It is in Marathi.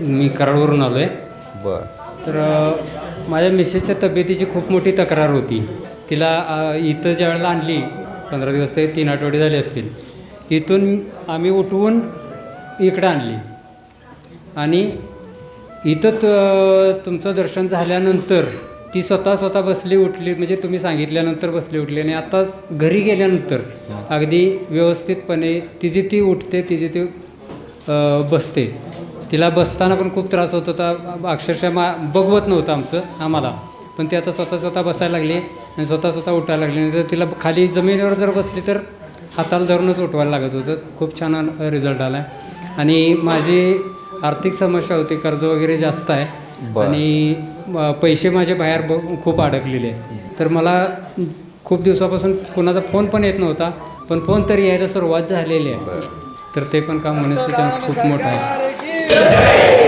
मी कराडवरून आलो आहे. बरं. तर माझ्या मिसेसच्या तब्येतीची खूप मोठी तक्रार होती. तिला इथं ज्यावेळेला आणली 15 दिवस ते 3 आठवडे झाले असतील. इथून आम्ही उठवून इकडं आणली आणि इथं तुमचं दर्शन झाल्यानंतर ती स्वतः बसली उठली, म्हणजे तुम्ही सांगितल्यानंतर बसली उठली आणि आताच घरी गेल्यानंतर अगदी व्यवस्थितपणे तिची ती उठते, तिची ती बसते. तिला बसताना पण खूप त्रास होत होता, अक्षरशः बघवत नव्हतं आम्हाला, पण ती आता स्वतः बसायला लागली आणि स्वतः उठायला लागली. तर तिला खाली जमिनीवर जर बसली तर हाताला धरूनच उठवायला लागत होतं. खूप छान रिझल्ट आला आहे. आणि माझी आर्थिक समस्या होती, कर्ज वगैरे जास्त आहे आणि पैसे माझे बाहेर खूप अडकलेले आहेत. तर मला खूप दिवसापासून कोणाचा फोन पण येत नव्हता, पण फोन तरी यायला सुरुवात झालेली आहे. तर ते पण काम होण्याचा चान्स खूप मोठा आहे.